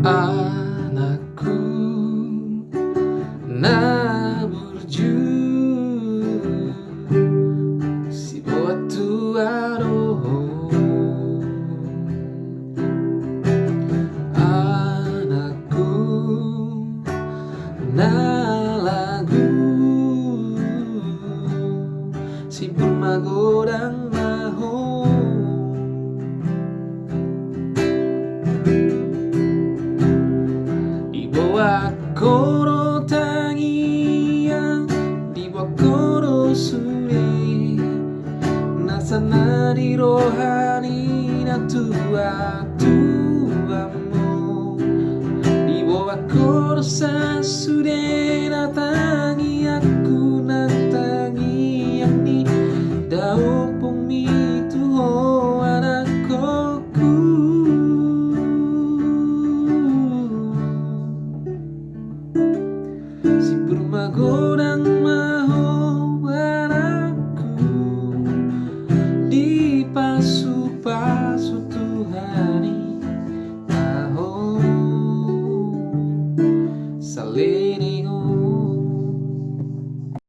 Anakku, na burju si buat tuaro. Anakku, na lagu si bermagodang maho. Koro tangian di bawah koro suri nasana di rohani na tua tuamu di bawah koro sasude na tangi